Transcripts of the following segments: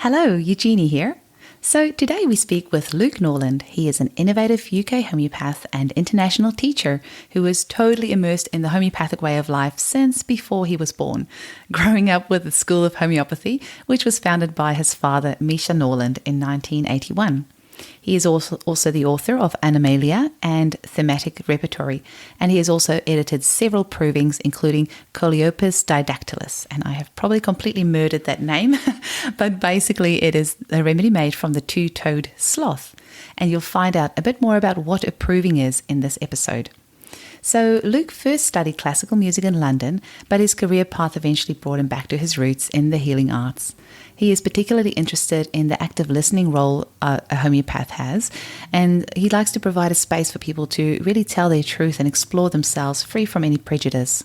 Hello, Eugenie here. So today we speak with Luke Norland. He is an innovative UK homeopath and international teacher who is totally immersed in the homeopathic way of life since before he was born, growing up with the School of Homeopathy, which was founded by his father, Misha Norland, in 1981. He is also the author of Animalia and Thematic Repertory, and he has also edited several provings, including Choleopus didactylus. And I have probably completely murdered that name, but basically it is a remedy made from the two-toed sloth. And you'll find out a bit more about what a proving is in this episode. So Luke first studied classical music in London, but his career path eventually brought him back to his roots in the healing arts. He is particularly interested in the active listening role a homeopath has, and he likes to provide a space for people to really tell their truth and explore themselves free from any prejudice.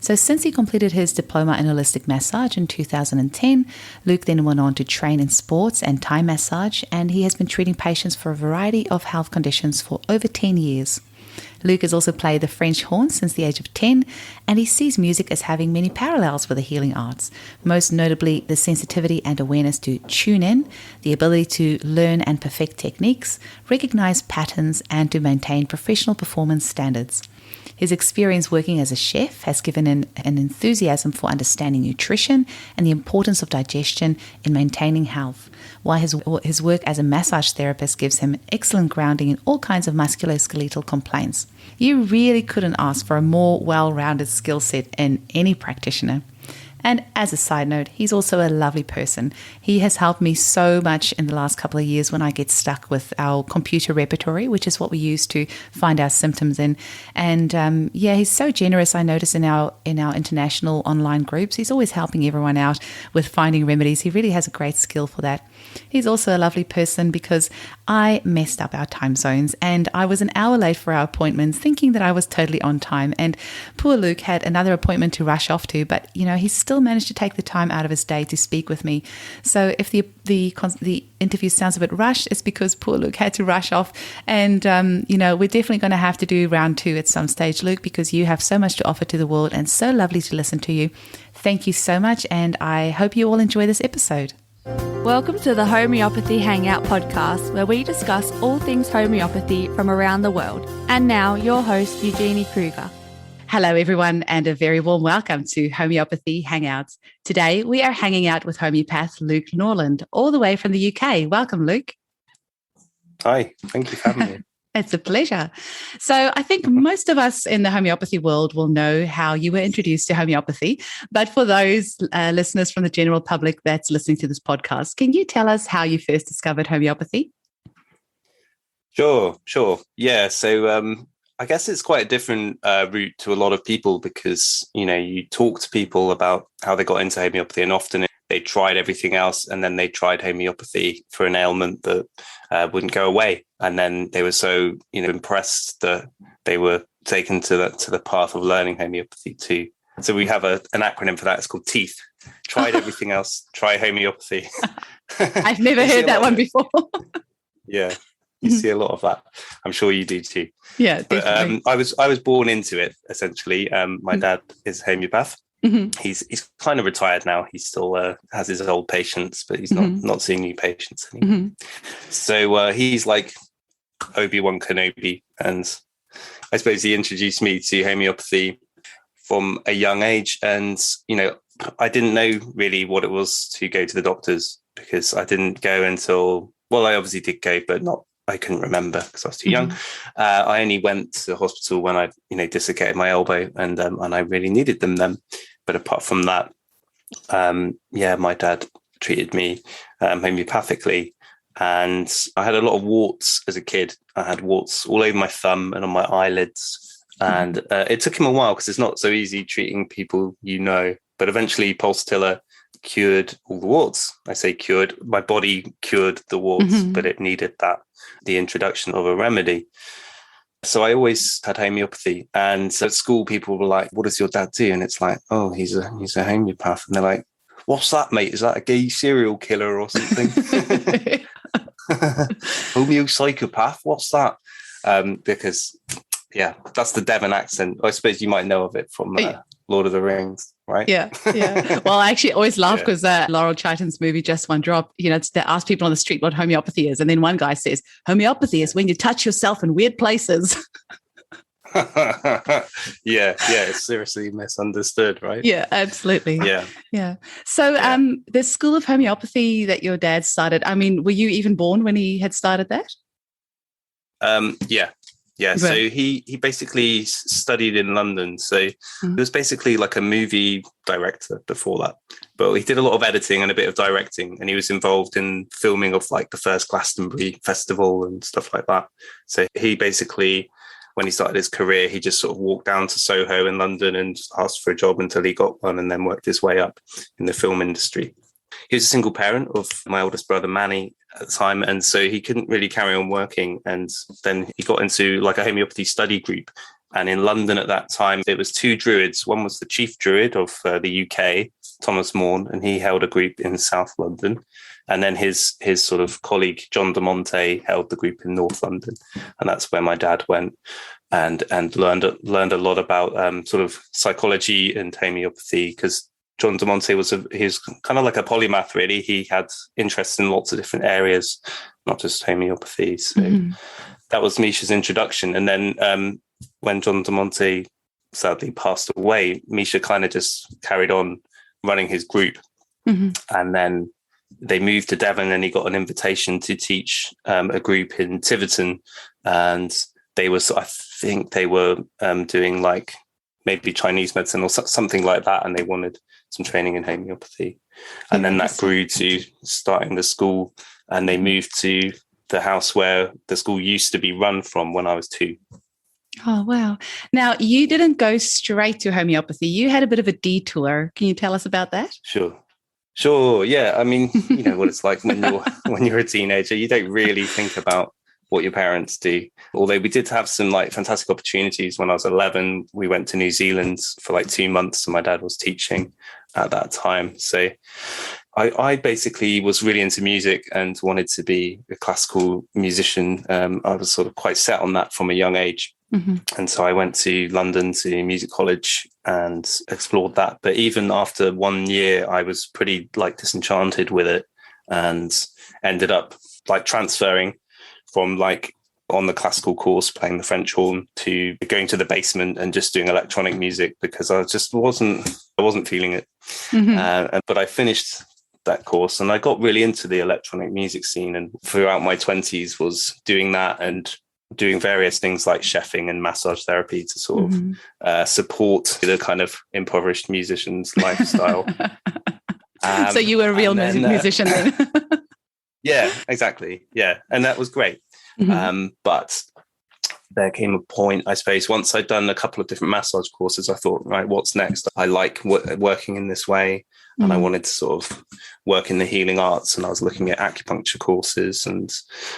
So since he completed his diploma in holistic massage in 2010, Luke then went on to train in sports and Thai massage, and he has been treating patients for a variety of health conditions for over 10 years. Luke has also played the French horn since the age of 10, and he sees music as having many parallels with the healing arts, most notably the sensitivity and awareness to tune in, the ability to learn and perfect techniques, recognize patterns, and to maintain professional performance standards. His experience working as a chef has given him an enthusiasm for understanding nutrition and the importance of digestion in maintaining health, while his work as a massage therapist gives him excellent grounding in all kinds of musculoskeletal complaints. You really couldn't ask for a more well-rounded skill set in any practitioner. And as a side note, he's also a lovely person. He has helped me so much in the last couple of years when I get stuck with our computer repertory, which is what we use to find our symptoms in. And he's so generous. I notice in our international online groups, he's always helping everyone out with finding remedies. He really has a great skill for that. He's also a lovely person because I messed up our time zones and I was an hour late for our appointments thinking that I was totally on time. And poor Luke had another appointment to rush off to, but he still managed to take the time out of his day to speak with me. So if the interview sounds a bit rushed, it's because poor Luke had to rush off. And, we're definitely going to have to do round 2 at some stage, Luke, because you have so much to offer to the world and so lovely to listen to you. Thank you so much. And I hope you all enjoy this episode. Welcome to the Homeopathy Hangout podcast, where we discuss all things homeopathy from around the world. And now, your host, Eugenie Kruger. Hello, everyone, and a very warm welcome to Homeopathy Hangouts. Today, we are hanging out with homeopath Luke Norland, all the way from the UK. Welcome, Luke. Hi, thank you for having me. It's a pleasure. So I think most of us in the homeopathy world will know how you were introduced to homeopathy. But for those listeners from the general public that's listening to this podcast, can you tell us how you first discovered homeopathy? Sure. Yeah, so I guess it's quite a different route to a lot of people because, you talk to people about how they got into homeopathy and often they tried everything else and then they tried homeopathy for an ailment that wouldn't go away. And then they were so, impressed that they were taken to the path of learning homeopathy too. So we have an acronym for that. It's called TEETH. Tried everything else, try homeopathy. I've never heard that one before. Yeah. You see a lot of that. I'm sure you do too. Yeah, definitely. But I was born into it, essentially. My dad is a homeopath. Mm-hmm. He's kind of retired now. He still has his old patients, but he's not seeing new patients anymore. Mm-hmm. So he's like Obi-Wan Kenobi. And I suppose he introduced me to homeopathy from a young age. And, I didn't know really what it was to go to the doctors because I didn't go until, well, I obviously did go, but I couldn't remember because I was too young. I only went to the hospital when I, dislocated my elbow and I really needed them then. But apart from that, my dad treated me homeopathically. And I had a lot of warts as a kid. I had warts all over my thumb and on my eyelids. And it took him a while because it's not so easy treating people, But eventually pulsatilla cured all the warts. I say cured, my body cured the warts, but it needed the introduction of a remedy. So I always had homeopathy. And at school, people were like, what does your dad do? And it's like, oh, he's a homeopath. And they're like, what's that, mate? Is that a gay serial killer or something? Homeopsychopath? What's that? Because, that's the Devon accent. I suppose you might know of it from Lord of the Rings. right? Yeah, yeah. Well, I actually always laugh Yeah. because Laurel Triton's movie Just One Drop, they ask people on the street what homeopathy is. And then one guy says, homeopathy is when you touch yourself in weird places. Yeah, it's seriously misunderstood, right? Yeah, absolutely. Yeah. Yeah. So the School of Homeopathy that your dad started, I mean, were you even born when he had started that? Yeah. So he basically studied in London. So he was basically like a movie director before that. But he did a lot of editing and a bit of directing, and he was involved in filming of like the first Glastonbury Festival and stuff like that. So he basically, when he started his career, he just sort of walked down to Soho in London and asked for a job until he got one, and then worked his way up in the film industry. He was a single parent of my oldest brother, Manny, at the time. And so he couldn't really carry on working. And then he got into like a homeopathy study group. And in London at that time, it was two druids. One was the chief druid of the UK, Thomas Morn, and he held a group in South London. And then his sort of colleague, John de Monte, held the group in North London. And that's where my dad went and learned a lot about sort of psychology and homeopathy, because John de Monte was kind of like a polymath, really. He had interests in lots of different areas, not just homeopathy. So that was Misha's introduction. And then when John de Monte sadly passed away, Misha kind of just carried on running his group. And then they moved to Devon, and he got an invitation to teach a group in Tiverton. And I think they were doing like maybe Chinese medicine or something like that. And they wanted some training in homeopathy. And then that grew to starting the school, and they moved to the house where the school used to be run from when I was 2. Oh, wow. Now, you didn't go straight to homeopathy. You had a bit of a detour. Can you tell us about that? Sure. Yeah. I mean, you know what it's like when you're a teenager. You don't really think about what your parents do. Although we did have some like fantastic opportunities. When I was 11, we went to New Zealand for like 2 months, and my dad was teaching at that time. So I basically was really into music and wanted to be a classical musician. I was sort of quite set on that from a young age. And so I went to London to music college and explored that. But even after 1 year, I was pretty like disenchanted with it, and ended up like transferring from like on the classical course playing the French horn to going to the basement and just doing electronic music, because I just wasn't feeling it. But I finished that course and I got really into the electronic music scene, and throughout my 20s was doing that and doing various things like chefing and massage therapy to sort of support the kind of impoverished musician's lifestyle. So you were a real musician then. Yeah, exactly. Yeah. And that was great. But there came a point, I suppose, once I'd done a couple of different massage courses, I thought, right, what's next? I like working in this way, and I wanted to sort of work in the healing arts, and I was looking at acupuncture courses, and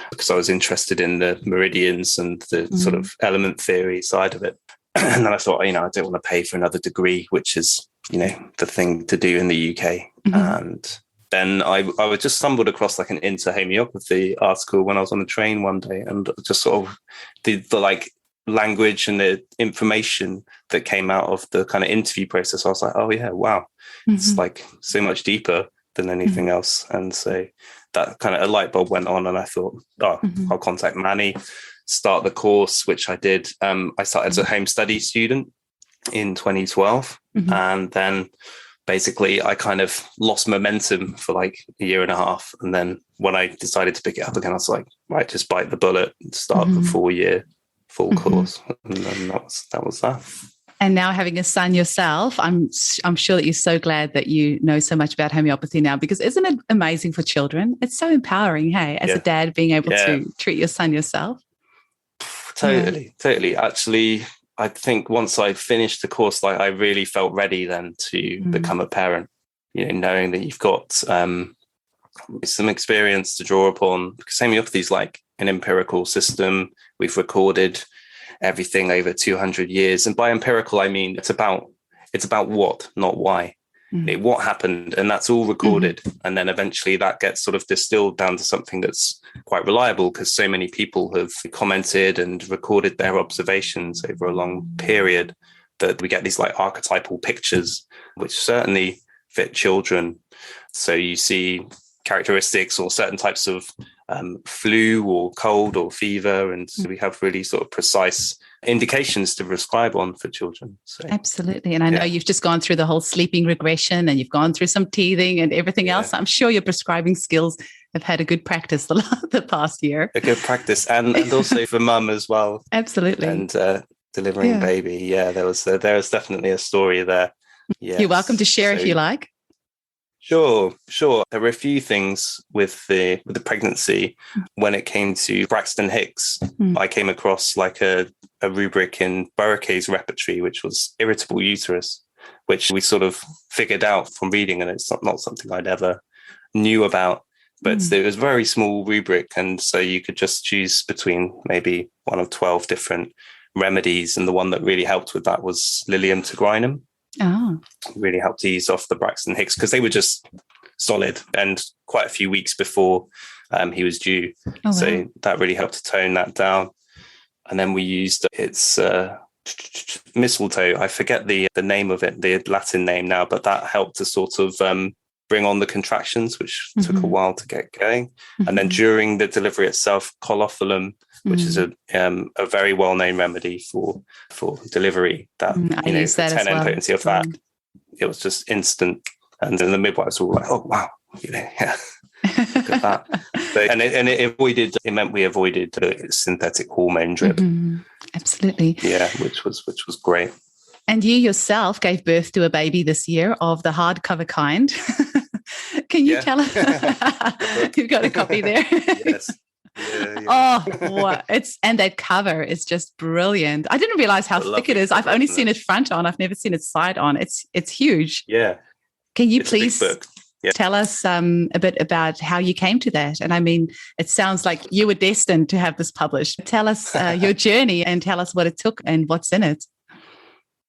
because I was interested in the meridians and the sort of element theory side of it. And then I thought, I don't want to pay for another degree, which is, the thing to do in the UK. And then I was just stumbled across like an Into Homeopathy article when I was on the train one day, and just sort of the like language and the information that came out of the kind of interview process. I was like, oh yeah, wow, it's like so much deeper than anything else. And so that kind of a light bulb went on, and I thought, I'll contact Manny, start the course, which I did. I started as a home study student in 2012, and then basically I kind of lost momentum for like a year and a half. And then when I decided to pick it up again, I was like, right, just bite the bullet and start the 4-year full course. And then that was that. And now having a son yourself, I'm sure that you're so glad that you know so much about homeopathy now, because isn't it amazing for children? It's so empowering, hey, as a dad, being able to treat your son yourself. Totally. Actually, I think once I finished the course, like I really felt ready then to become a parent, knowing that you've got some experience to draw upon, because homeopathy is like an empirical system. We've recorded everything over 200 years. And by empirical, I mean, it's about what, not why. What happened, and that's all recorded. And then eventually that gets sort of distilled down to something that's quite reliable, because so many people have commented and recorded their observations over a long period. that we get these like archetypal pictures, which certainly fit children. So you see characteristics or certain types of flu or cold or fever, and so we have really sort of precise indications to prescribe on for children. So, absolutely. And I know you've just gone through the whole sleeping regression, and you've gone through some teething and everything else. I'm sure your prescribing skills have had a good practice the past year. A good practice, and also for mum as well. Absolutely. And delivering baby. Yeah, there was definitely a story there. Yes. You're welcome to share if you like. Sure. There were a few things with the pregnancy when it came to Braxton Hicks. I came across like a rubric in Thematic Repertory, which was irritable uterus, which we sort of figured out from reading, and it's not something I'd ever knew about. But it was a very small rubric, and so you could just choose between maybe one of 12 different remedies, and the one that really helped with that was Lilium tigrinum. Oh. Really helped ease off the Braxton Hicks because they were just solid and quite a few weeks before he was due. Oh, so wow. That really helped to tone that down. And then we used its mistletoe. I forget the name of it, the Latin name now, but that helped to sort of bring on the contractions, which took a while to get going. And then during the delivery itself, Colophilum, which is a very well-known remedy for delivery. That I use that 10 as well. potency of that, it was just instant. And then the midwives were like, "Oh wow, look at that." It meant we avoided the synthetic hormone drip. Absolutely. Yeah, which was great. And you yourself gave birth to a baby this year of the hardcover kind. Can you tell us? You've got a copy there. Yes. Oh, what and that cover is just brilliant. I didn't realize how thick it is. I've only seen it front on. I've never seen it side on. It's huge. Yeah. Can you please tell us a bit about how you came to that? And I mean, it sounds like you were destined to have this published. Tell us your journey and tell us what it took and what's in it.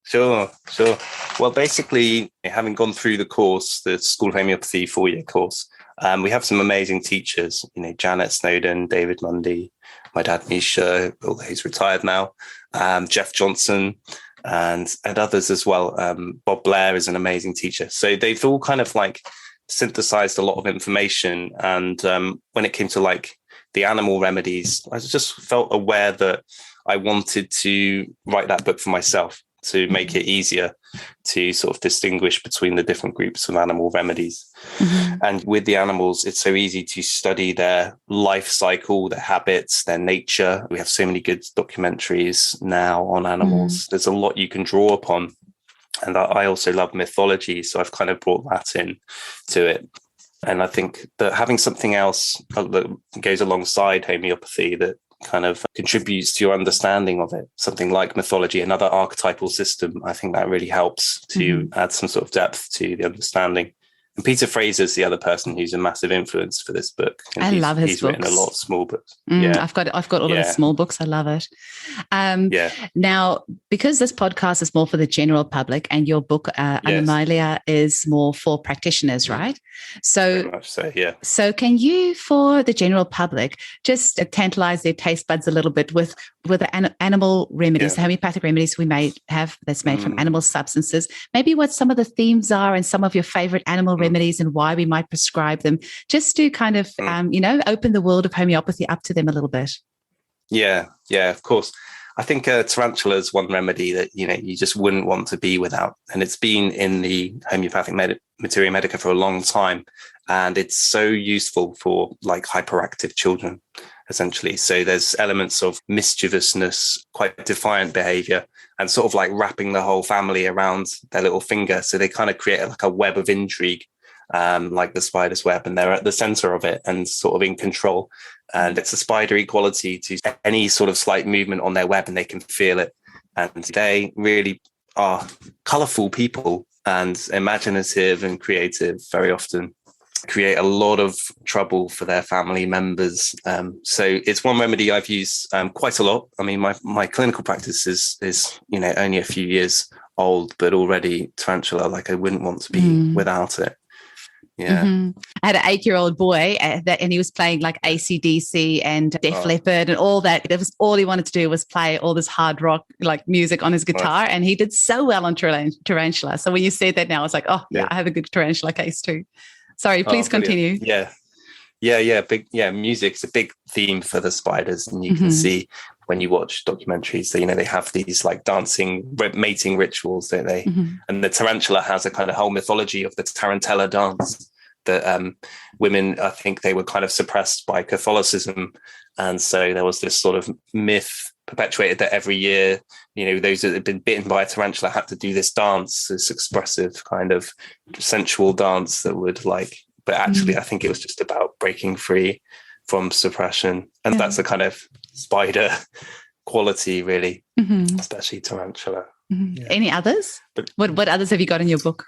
Sure. Well, basically, having gone through the course, the School of Homeopathy 4-year course, we have some amazing teachers, Janet Snowden, David Mundi, my dad, Misha, although he's retired now, Jeff Johnson, and others as well. Bob Blair is an amazing teacher. So they've all kind of like synthesized a lot of information. And when it came to like the animal remedies, I just felt aware that I wanted to write that book for myself, to make it easier to sort of distinguish between the different groups of animal remedies. And with the animals, it's so easy to study their life cycle, their habits, their nature. We have so many good documentaries now on animals. There's a lot you can draw upon. And I also love mythology, so I've kind of brought that in to it. And I think that having something else that goes alongside homeopathy that kind of contributes to your understanding of it, something like mythology, another archetypal system, I think that really helps to add some sort of depth to the understanding. And Peter Fraser's the other person who's a massive influence for this book. And I love his books. He's written a lot of small books. I've got all of his small books. I love it. Now, because this podcast is more for the general public and your book, Animalia, is more for practitioners, right? So, very much so, yeah. So can you, for the general public, just tantalize their taste buds a little bit with the animal remedies, the homeopathic remedies we may have that's made from animal substances, maybe what some of the themes are and some of your favorite animal remedies and why we might prescribe them, just to kind of, open the world of homeopathy up to them a little bit. Yeah, of course. I think tarantula is one remedy that, you just wouldn't want to be without. And it's been in the homeopathic materia medica for a long time. And it's so useful for like hyperactive children, essentially. So there's elements of mischievousness, quite defiant behavior, and sort of like wrapping the whole family around their little finger. So they kind of create like a web of intrigue, like the spider's web, and they're at the center of it and sort of in control. And it's a spidery quality to any sort of slight movement on their web, and they can feel it. And they really are colorful people and imaginative and creative, very often create a lot of trouble for their family members. So it's one remedy I've used quite a lot. I mean, my clinical practice is only a few years old, but already tarantula, like I wouldn't want to be without it. Yeah. Mm-hmm. I had an 8-year-old boy and he was playing like AC/DC and Def Leppard and all that. That was all he wanted to do, was play all this hard rock like music on his guitar. And he did so well on Tarantula. So when you said that now, I was like, oh yeah, I have a good Tarantula case too. Sorry, please continue. Yeah. Music's a big theme for the spiders. And you can see when you watch documentaries that, they have these like dancing mating rituals, don't they? And the tarantula has a kind of whole mythology of the tarantella dance that women, I think they were kind of suppressed by Catholicism. And so there was this sort of myth perpetuated that every year, those that had been bitten by a tarantula had to do this dance, this expressive kind of sensual dance that would but actually I think it was just about breaking free from suppression. And that's the kind of spider quality, really, especially tarantula. Yeah. Any others? What others have you got in your book?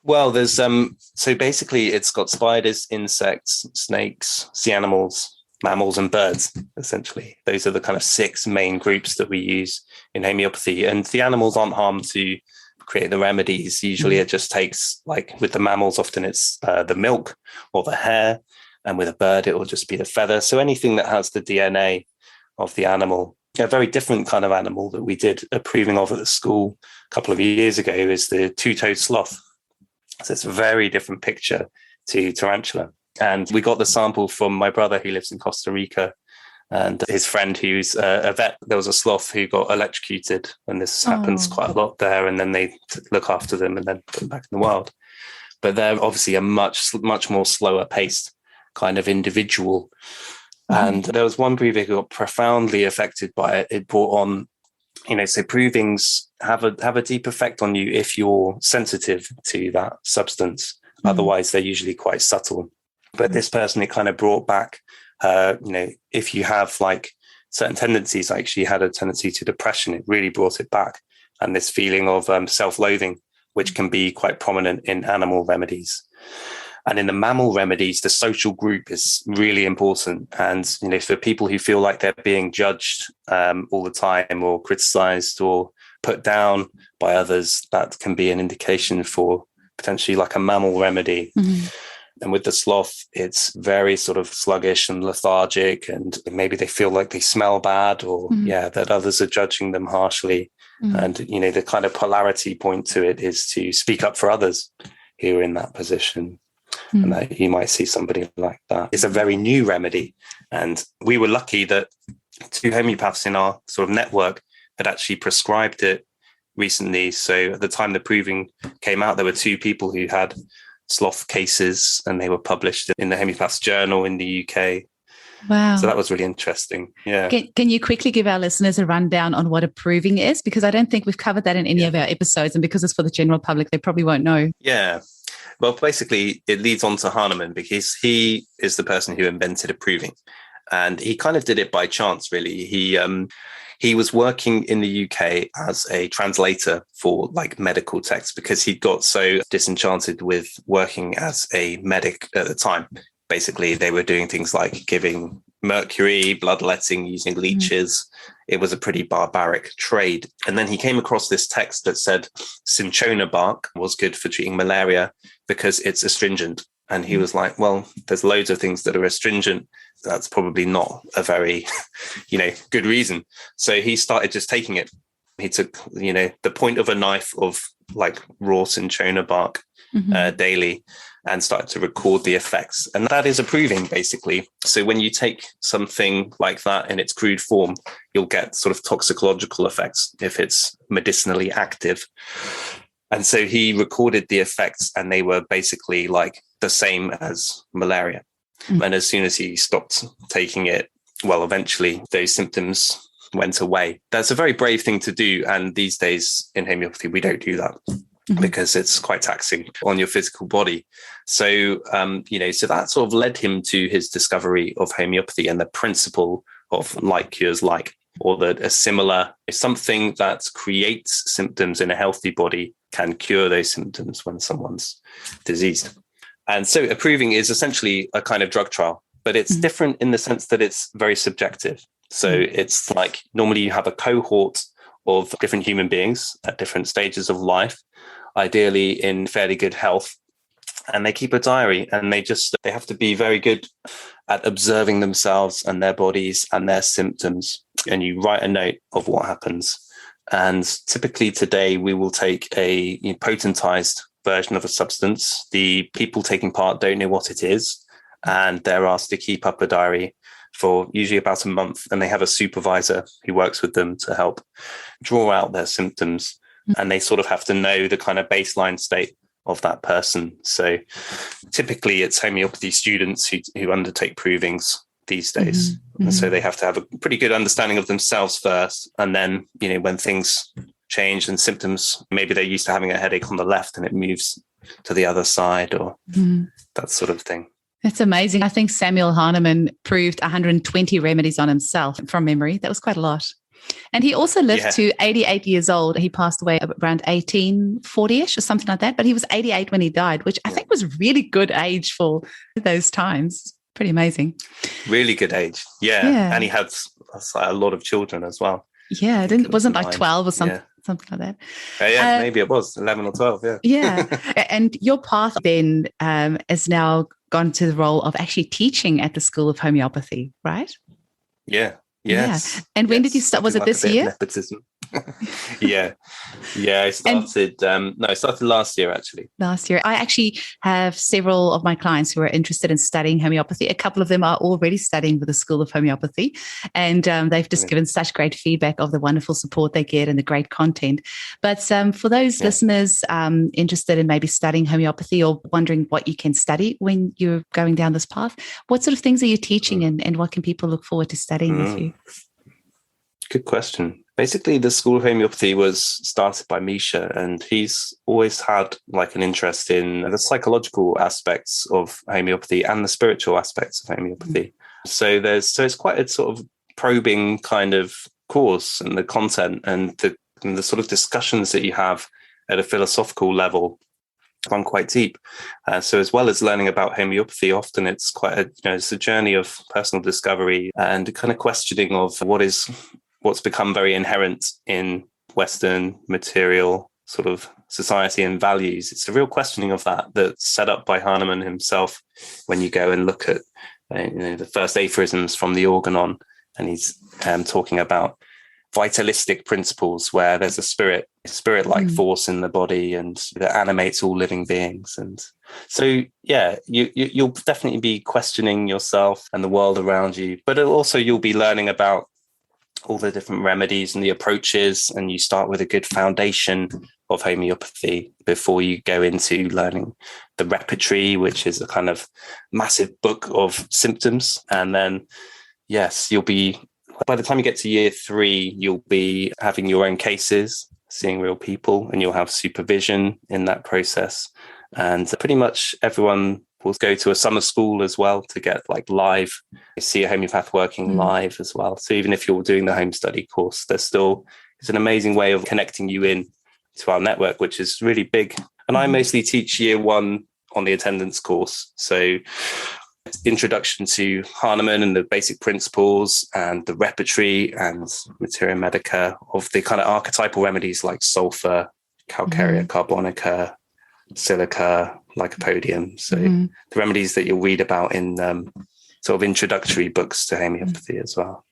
Well, there's so basically it's got spiders, insects, snakes, sea animals, mammals, and birds, essentially. Those are the kind of 6 main groups that we use in homeopathy. And the animals aren't harmed to create the remedies. Usually it just takes, like with the mammals, often it's the milk or the hair. And with a bird, it will just be the feather. So anything that has the DNA of the animal. A very different kind of animal that we did a proving of at the school a couple of years ago is the two-toed sloth. So it's a very different picture to tarantula. And we got the sample from my brother who lives in Costa Rica and his friend who's a vet. There was a sloth who got electrocuted, and this happens quite a lot there. And then they look after them and then put them back in the wild. But they're obviously a much more slower paced kind of individual. And there was one breeder who got profoundly affected by it. It brought on, so provings have a deep effect on you if you're sensitive to that substance. Otherwise, they're usually quite subtle. But this person, it kind of brought back, if you have like certain tendencies, like she had a tendency to depression, it really brought it back. And this feeling of self-loathing, which can be quite prominent in animal remedies. And in the mammal remedies, the social group is really important. And, for people who feel like they're being judged all the time or criticized or put down by others, that can be an indication for potentially like a mammal remedy. And with the sloth, it's very sort of sluggish and lethargic, and maybe they feel like they smell bad or, that others are judging them harshly. And, the kind of polarity point to it is to speak up for others who are in that position. And that you might see somebody like that. It's a very new remedy. And we were lucky that 2 homeopaths in our sort of network had actually prescribed it recently. So at the time the proving came out, there were 2 people who had sloth cases, and they were published in the Homeopath's Journal in the UK. Wow. So that was really interesting. Yeah. Can you quickly give our listeners a rundown on what a proving is? Because I don't think we've covered that in any of our episodes. And because it's for the general public, they probably won't know. Yeah. Well, basically, it leads on to Hahnemann because he is the person who invented a proving. And he kind of did it by chance, really. He was working in the UK as a translator for like medical texts because he got so disenchanted with working as a medic at the time. Basically, they were doing things like giving mercury, bloodletting, using leeches. It was a pretty barbaric trade. And then he came across this text that said cinchona bark was good for treating malaria because it's astringent. And he was like, well, there's loads of things that are astringent. That's probably not a very, good reason. So he started just taking it. He took, the point of a knife of like raw cinchona bark daily and started to record the effects. And that is a proving, basically. So when you take something like that in its crude form, you'll get sort of toxicological effects if it's medicinally active. And so he recorded the effects, and they were basically like the same as malaria. And as soon as he stopped taking it, well, eventually those symptoms went away. That's a very brave thing to do. And these days in homeopathy, we don't do that because it's quite taxing on your physical body. So, so that sort of led him to his discovery of homeopathy and the principle of like cures like, or that a similar something that creates symptoms in a healthy body can cure those symptoms when someone's diseased. And so a proving is essentially a kind of drug trial, but it's different in the sense that it's very subjective. So it's like normally you have a cohort of different human beings at different stages of life, ideally in fairly good health. and they keep a diary, and they have to be very good at observing themselves and their bodies and their symptoms. And you write a note of what happens. And typically today we will take a potentized version of a substance. The people taking part don't know what it is, and they're asked to keep up a diary for usually about a month. And they have a supervisor who works with them to help draw out their symptoms. And they sort of have to know the kind of baseline state of that person. So typically it's homeopathy students who undertake provings these days. And so they have to have a pretty good understanding of themselves first. And then, when things change and symptoms, maybe they're used to having a headache on the left and it moves to the other side, or that sort of thing. That's amazing. I think Samuel Hahnemann proved 120 remedies on himself from memory. That was quite a lot. And he also lived to 88 years old. He passed away around 1840-ish or something like that. But he was 88 when he died, which I think was really good age for those times. Pretty amazing. Really good age. Yeah. And he had a lot of children as well. Yeah, it wasn't like 12 or something like that. Maybe it was 11 or 12. And your path then has now gone to the role of actually teaching at the School of Homeopathy, right? Yes. Yeah. And when did you start? Was it this year? Nepotism. I started I started last year actually. Last year. I actually have several of my clients who are interested in studying homeopathy. A couple of them are already studying with the School of Homeopathy, and they've just given such great feedback of the wonderful support they get and the great content. But for those listeners interested in maybe studying homeopathy or wondering what you can study when you're going down this path, what sort of things are you teaching and what can people look forward to studying with you? Good question. Basically, the School of Homeopathy was started by Misha, and he's always had like an interest in the psychological aspects of homeopathy and the spiritual aspects of homeopathy. So it's quite a sort of probing kind of course, and the content and the sort of discussions that you have at a philosophical level run quite deep. So as well as learning about homeopathy, often it's quite it's a journey of personal discovery and a kind of questioning of what's become very inherent in Western material sort of society and values. It's a real questioning of that's set up by Hahnemann himself when you go and look at the first aphorisms from the Organon, and he's talking about vitalistic principles where there's a spirit-like force in the body and that animates all living beings. And so, you'll definitely be questioning yourself and the world around you, but also you'll be learning about all the different remedies and the approaches, and you start with a good foundation of homeopathy before you go into learning the repertory, which is a kind of massive book of symptoms. And then, by the time you get to year 3, you'll be having your own cases, seeing real people, and you'll have supervision in that process. And pretty much everyone will go to a summer school as well to get like live, see a homeopath working live as well. So even if you're doing the home study course, it's an amazing way of connecting you in to our network, which is really big. And I mostly teach year 1 on the attendance course. So introduction to Hahnemann and the basic principles and the repertory and materia medica of the kind of archetypal remedies like sulfur, calcarea carbonica, silica, lycopodium. So the remedies that you'll read about in sort of introductory books to homeopathy as well.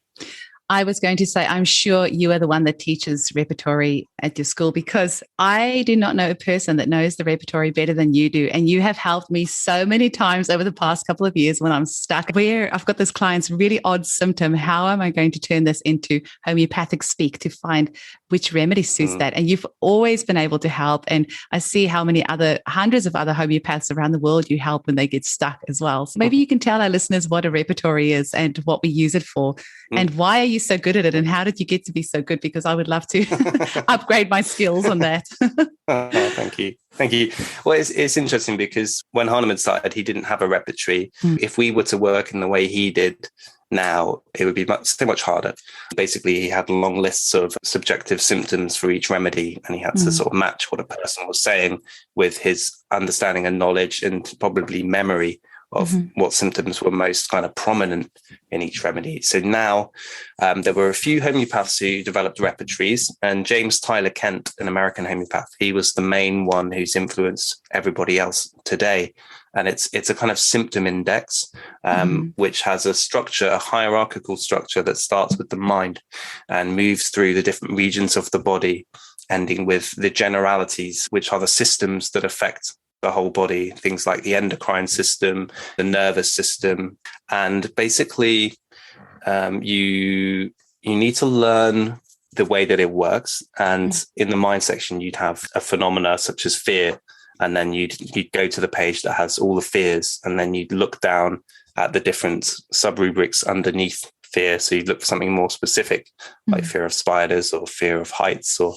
I was going to say, I'm sure you are the one that teaches repertory at your school, because I do not know a person that knows the repertory better than you do. And you have helped me so many times over the past couple of years when I'm stuck where I've got this client's really odd symptom. How am I going to turn this into homeopathic speak to find which remedy suits that? And you've always been able to help. And I see how many hundreds of other homeopaths around the world you help when they get stuck as well. So maybe you can tell our listeners what a repertory is and what we use it for and why are you so good at it and how did you get to be so good? Because I would love to upgrade my skills on that. Thank you. Well, it's interesting because when Hahnemann started, he didn't have a repertory. If we were to work in the way he did now, it would be so much harder. Basically, he had long lists of subjective symptoms for each remedy, and he had to sort of match what a person was saying with his understanding and knowledge and probably memory of what symptoms were most kind of prominent in each remedy. So now there were a few homeopaths who developed repertories, and James Tyler Kent, an American homeopath, he was the main one who's influenced everybody else today. And it's a kind of symptom index, which has a structure, a hierarchical structure that starts with the mind and moves through the different regions of the body, ending with the generalities, which are the systems that affect the whole body, things like the endocrine system, the nervous system. And basically, you need to learn the way that it works. And in the mind section, you'd have a phenomena such as fear. And then you'd go to the page that has all the fears, and then you'd look down at the different sub-rubrics underneath fear. So you'd look for something more specific, like fear of spiders or fear of heights or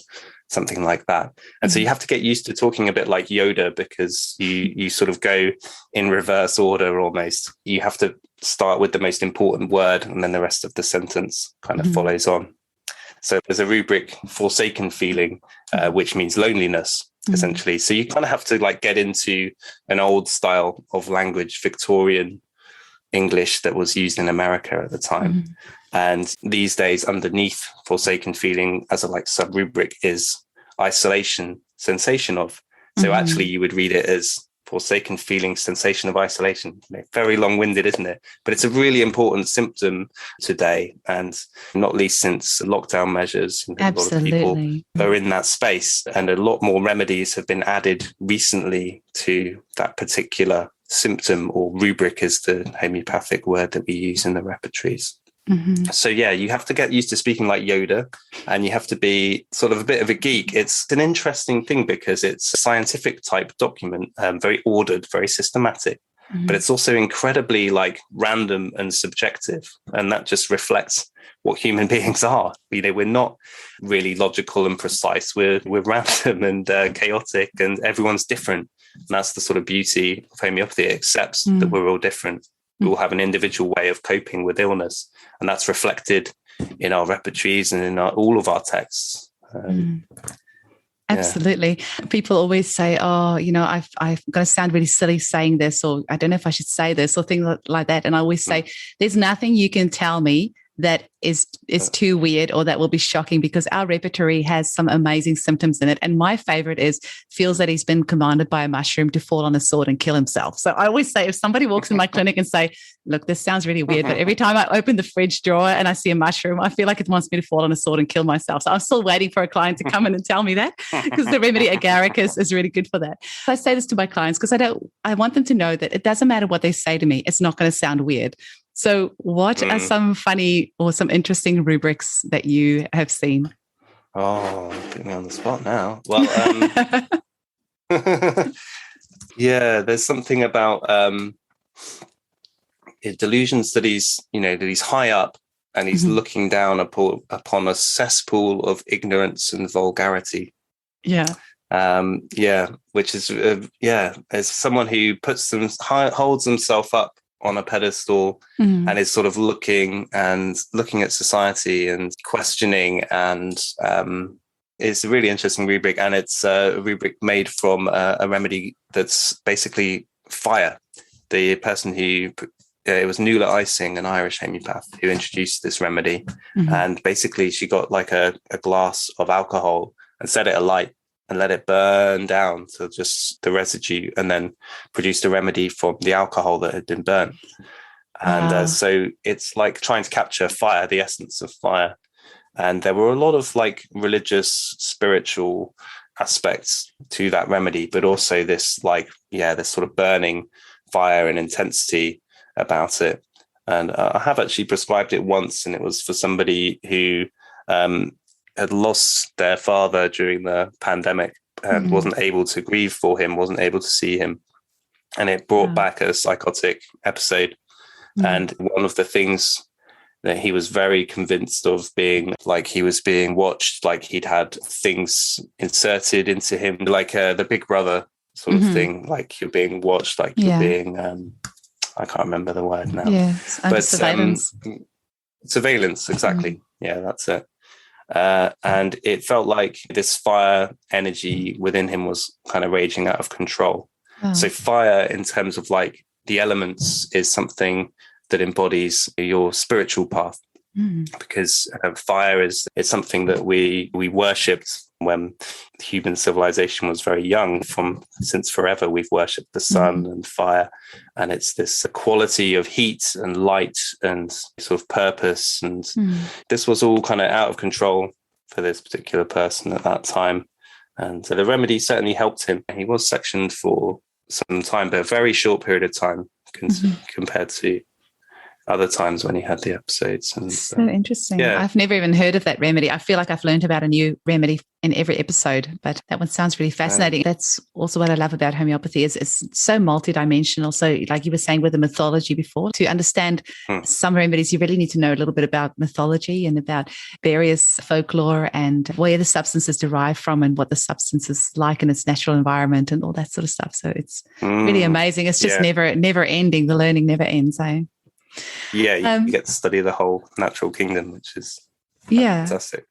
something like that. And so you have to get used to talking a bit like Yoda, because you sort of go in reverse order almost. You have to start with the most important word, and then the rest of the sentence kind of follows on. So there's a rubric, forsaken feeling, which means loneliness, essentially. So you kind of have to like get into an old style of language, Victorian English that was used in America at the time. And these days, underneath forsaken feeling as a like sub-rubric is isolation, sensation of. So actually you would read it as forsaken feeling, sensation of isolation. Very long-winded, isn't it? But it's a really important symptom today, and not least since lockdown measures. A lot of people are in that space, and a lot more remedies have been added recently to that particular symptom, or rubric is the homeopathic word that we use in the repertories. So yeah, you have to get used to speaking like Yoda, and you have to be sort of a bit of a geek. It's an interesting thing because it's a scientific type document, very ordered, very systematic, but it's also incredibly like random and subjective. And that just reflects what human beings are. You know, we're not really logical and precise. We're random and chaotic, and everyone's different. And that's the sort of beauty of homeopathy. It accepts that we're all different. We all have an individual way of coping with illness, and that's reflected in our repertories and in all of our texts. Absolutely. People always say, oh, you know, I'm going to sound really silly saying this, or I don't know if I should say this, or things like that. And I always say, there's nothing you can tell me that is too weird or that will be shocking, because our repertory has some amazing symptoms in it. And my favorite is feels that he's been commanded by a mushroom to fall on a sword and kill himself. So I always say, if somebody walks in my clinic and say, look, this sounds really weird, but every time I open the fridge drawer and I see a mushroom, I feel like it wants me to fall on a sword and kill myself. So I'm still waiting for a client to come in and tell me that, because the remedy agaricus is really good for that. I say this to my clients because I want them to know that it doesn't matter what they say to me. It's not going to sound weird. So what are some funny or some interesting rubrics that you have seen? Oh, put me on the spot now. Well, yeah, there's something about delusions that he's high up and he's looking down upon a cesspool of ignorance and vulgarity. Yeah. Which is as someone who holds himself up on a pedestal and is sort of looking at society and questioning, and it's a really interesting rubric, and it's a rubric made from a remedy that's basically fire. The person who it was Nuala Ising, an Irish homeopath, who introduced this remedy, and basically she got like a glass of alcohol and set it alight and let it burn down to just the residue, and then produced a remedy from the alcohol that had been burnt. And so it's like trying to capture fire, the essence of fire. And there were a lot of like religious, spiritual aspects to that remedy, but also this this sort of burning fire and intensity about it. And I have actually prescribed it once, and it was for somebody who had lost their father during the pandemic and wasn't able to grieve for him, wasn't able to see him. And it brought back a psychotic episode. And one of the things that he was very convinced of being like he was being watched, like he'd had things inserted into him, like the Big Brother sort of thing, like you're being watched, like you're being, I can't remember the word now. Yeah, but surveillance. Surveillance, exactly. Yeah, that's it. And it felt like this fire energy within him was kind of raging out of control. So fire, in terms of like the elements is something that embodies your spiritual path. Because fire is something that we worshipped when human civilization was very young. Since forever, we've worshipped the sun and fire, and it's this quality of heat and light and sort of purpose. And this was all kind of out of control for this particular person at that time. And the remedy certainly helped him. He was sectioned for some time, but a very short period of time compared to other times when he had the episodes. And so interesting. Yeah. I've never even heard of that remedy. I feel like I've learned about a new remedy in every episode, but that one sounds really fascinating. That's also what I love about homeopathy is it's so multidimensional. So like you were saying with the mythology before, to understand some remedies, you really need to know a little bit about mythology and about various folklore and where the substance is derived from and what the substance is like in its natural environment and all that sort of stuff. So it's really amazing. It's just never ending. The learning never ends. Yeah, you get to study the whole natural kingdom, which is fantastic.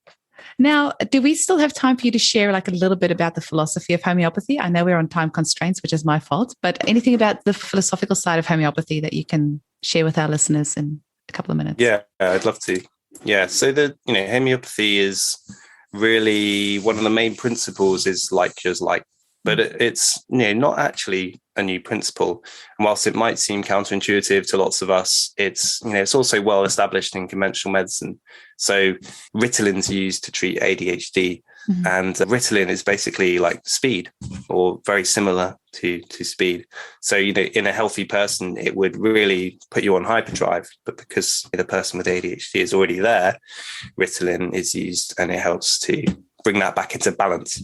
Now, do we still have time for you to share like a little bit about the philosophy of homeopathy? I know we're on time constraints, which is my fault, but anything about the philosophical side of homeopathy that you can share with our listeners in a couple of minutes? Yeah, I'd love to. Yeah, so homeopathy is really one of the main principles is like cures like. But it's not actually a new principle. And whilst it might seem counterintuitive to lots of us, it's also well established in conventional medicine. So Ritalin's used to treat ADHD, and Ritalin is basically like speed, or very similar to speed. So in a healthy person, it would really put you on hyperdrive. But because the person with ADHD is already there, Ritalin is used, and it helps to bring that back into balance.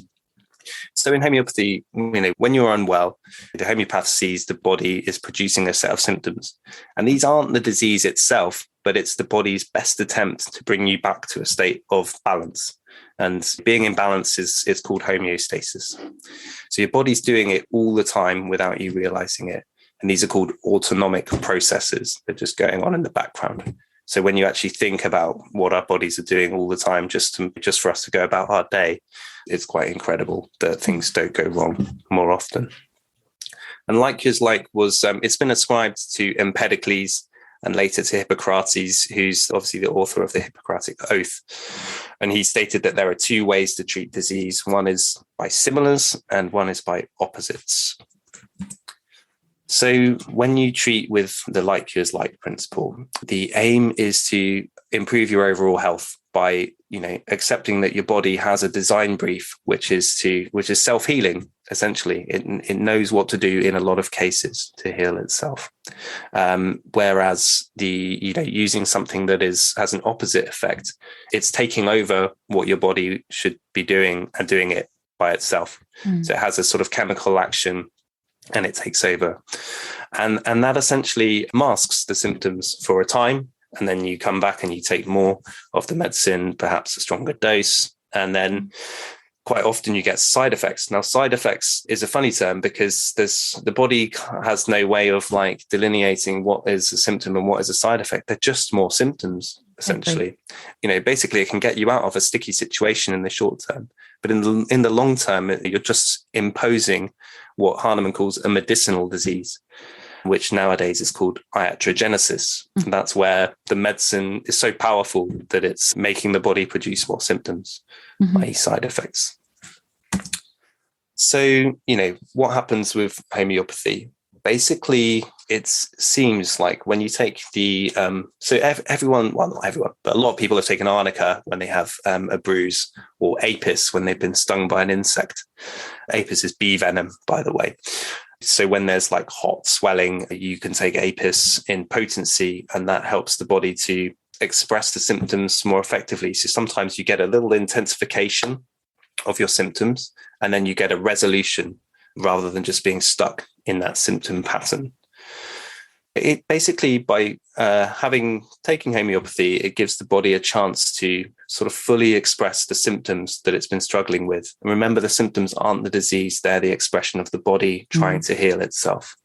So in homeopathy, when you're unwell, the homeopath sees the body is producing a set of symptoms. And these aren't the disease itself, but it's the body's best attempt to bring you back to a state of balance. And being in balance is called homeostasis. So your body's doing it all the time without you realizing it. And these are called autonomic processes. They're just going on in the background. So when you actually think about what our bodies are doing all the time, just for us to go about our day, it's quite incredible that things don't go wrong more often. And like was, it's been ascribed to Empedocles and later to Hippocrates, who's obviously the author of the Hippocratic Oath. And he stated that there are two ways to treat disease. One is by similars and one is by opposites. So when you treat with the like cures like principle, the aim is to improve your overall health by, accepting that your body has a design brief, which is self-healing. Essentially, it knows what to do in a lot of cases to heal itself. Whereas using something that has an opposite effect, it's taking over what your body should be doing and doing it by itself. So it has a sort of chemical action, and it takes over. And that essentially masks the symptoms for a time. And then you come back and you take more of the medicine, perhaps a stronger dose. And then quite often you get side effects. Now, side effects is a funny term because the body has no way of like delineating what is a symptom and what is a side effect. They're just more symptoms, essentially. Okay. Basically it can get you out of a sticky situation in the short term. But in the long term, you're just imposing what Hahnemann calls a medicinal disease, which nowadays is called iatrogenesis. And that's where the medicine is so powerful that it's making the body produce more symptoms, i.e. side effects. So, what happens with homeopathy? Basically, it seems like when you take the, everyone, well, not everyone, but a lot of people have taken arnica when they have a bruise, or apis when they've been stung by an insect. Apis is bee venom, by the way. So when there's like hot swelling, you can take apis in potency, and that helps the body to express the symptoms more effectively. So sometimes you get a little intensification of your symptoms, and then you get a resolution rather than just being stuck in that symptom pattern. It basically, by taking homeopathy, it gives the body a chance to sort of fully express the symptoms that it's been struggling with. And remember, the symptoms aren't the disease, they're the expression of the body trying to heal itself.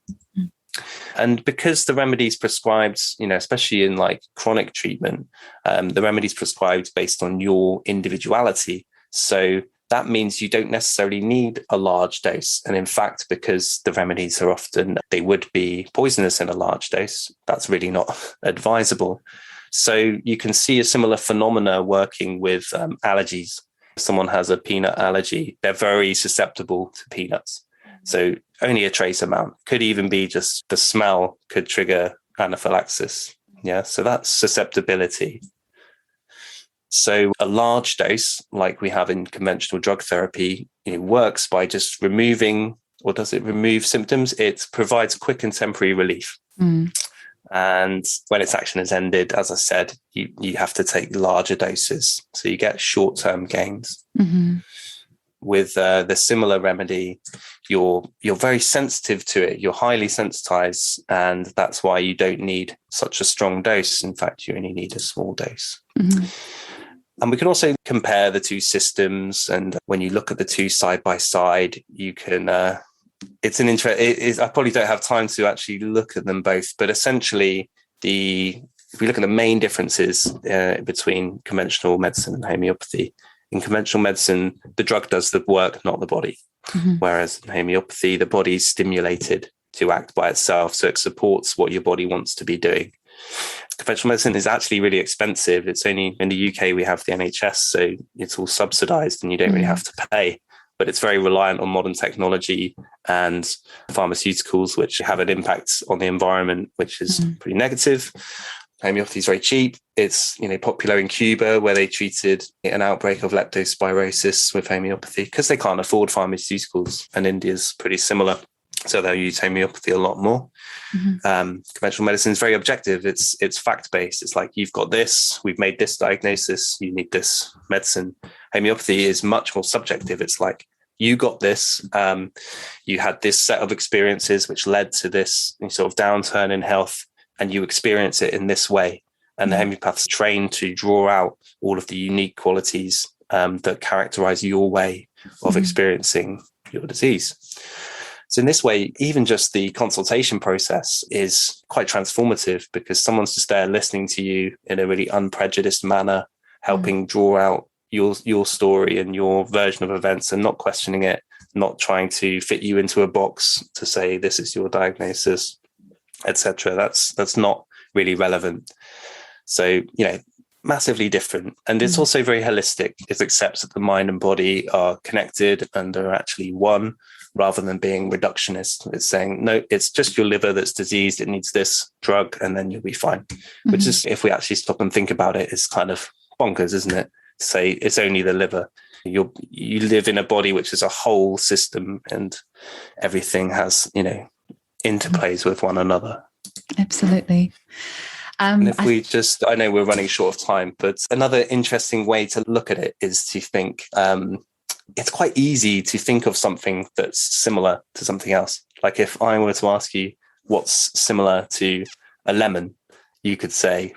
And because the remedies prescribed, especially in like chronic treatment, the remedies prescribed based on your individuality. So that means you don't necessarily need a large dose. And in fact, because the remedies are often, they would be poisonous in a large dose, that's really not advisable. So you can see a similar phenomena working with allergies. If someone has a peanut allergy, they're very susceptible to peanuts. So only a trace amount, could even be just the smell could trigger anaphylaxis. Yeah, so that's susceptibility. So a large dose, like we have in conventional drug therapy, works by just removing, or does it remove symptoms? It provides quick and temporary relief. And when its action is ended, as I said, you have to take larger doses. So you get short-term gains. With the similar remedy, you're very sensitive to it. You're highly sensitized, and that's why you don't need such a strong dose. In fact, you only need a small dose. And we can also compare the two systems. And when you look at the two side by side, you can, it's an interest. I probably don't have time to actually look at them both, but essentially if we look at the main differences between conventional medicine and homeopathy, in conventional medicine, the drug does the work, not the body. Whereas in homeopathy, the body is stimulated to act by itself. So it supports what your body wants to be doing. Conventional medicine is actually really expensive. It's only in the UK, we have the NHS, so it's all subsidized and you don't really have to pay. But it's very reliant on modern technology and pharmaceuticals, which have an impact on the environment, which is pretty negative. Homeopathy is very cheap. It's popular in Cuba, where they treated an outbreak of leptospirosis with homeopathy because they can't afford pharmaceuticals, and India's pretty similar. So they'll use homeopathy a lot more. Conventional medicine is very objective. It's fact-based. It's like, you've got this, we've made this diagnosis, you need this medicine. Homeopathy is much more subjective. It's like, you got this, you had this set of experiences which led to this sort of downturn in health, and you experience it in this way. And the homeopath's trained to draw out all of the unique qualities that characterize your way of experiencing your disease. So in this way, even just the consultation process is quite transformative, because someone's just there listening to you in a really unprejudiced manner, helping draw out your story and your version of events, and not questioning it, not trying to fit you into a box to say this is your diagnosis, etc. That's not really relevant. So, massively different. And it's also very holistic. It accepts that the mind and body are connected and are actually one, rather than being reductionist. It's saying, no, it's just your liver that's diseased. It needs this drug and then you'll be fine. Which is, if we actually stop and think about it, is kind of bonkers, isn't it? To say it's only the liver. You live in a body which is a whole system, and everything has, interplays with one another. Absolutely. And if I know we're running short of time, but another interesting way to look at it is to think, it's quite easy to think of something that's similar to something else. Like if I were to ask you what's similar to a lemon, you could say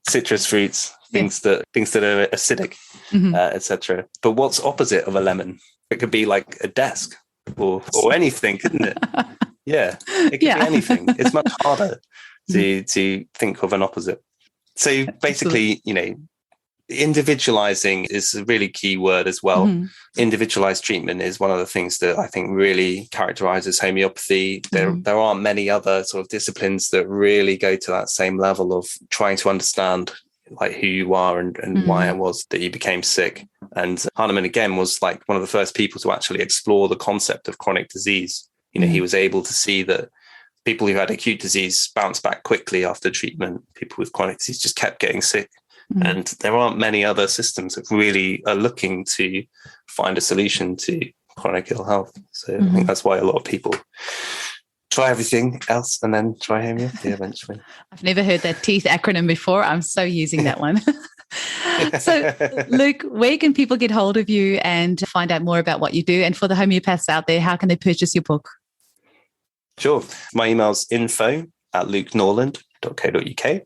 citrus fruits, things that are acidic, etc. But what's opposite of a lemon? It could be like a desk or anything, couldn't it? Yeah, it could be anything. It's much harder to think of an opposite. So basically, individualizing is a really key word as well. Individualized treatment is one of the things that I think really characterizes homeopathy. There aren't many other sort of disciplines that really go to that same level of trying to understand like who you are and why it was that you became sick. And Hahnemann, again, was like one of the first people to actually explore the concept of chronic disease. He was able to see that people who had acute disease bounced back quickly after treatment. People with chronic disease just kept getting sick. And there aren't many other systems that really are looking to find a solution to chronic ill health. So I think that's why a lot of people try everything else and then try homeopathy eventually. I've never heard that teeth acronym before. I'm so using that one. So, Luke, where can people get hold of you and find out more about what you do? And for the homeopaths out there, how can they purchase your book? Sure. My email's info@lukenorland.co.uk.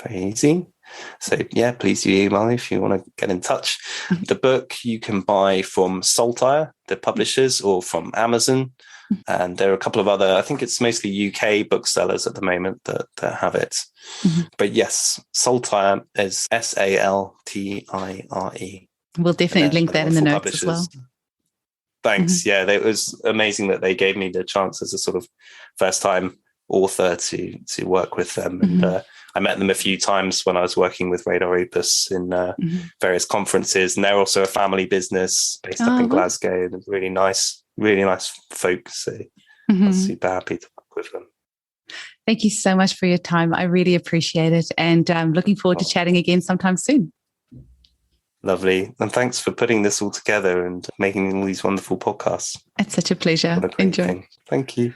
Very easy. So yeah, please do email if you want to get in touch. The book you can buy from Saltire, the publishers, or from Amazon. And there are a couple of other, I think it's mostly UK booksellers at the moment that have it. But yes, Saltire is SALTIRE. We'll definitely link that in the notes as well. Thanks. Yeah, it was amazing that they gave me the chance as a sort of first time author to work with them. And I met them a few times when I was working with Radar Opus in various conferences. And they're also a family business based up in Glasgow. And really nice folk. So I was super happy to work with them. Thank you so much for your time. I really appreciate it. And I'm looking forward to chatting again sometime soon. Lovely. And thanks for putting this all together and making all these wonderful podcasts. It's such a pleasure. What a great thing. Thank you.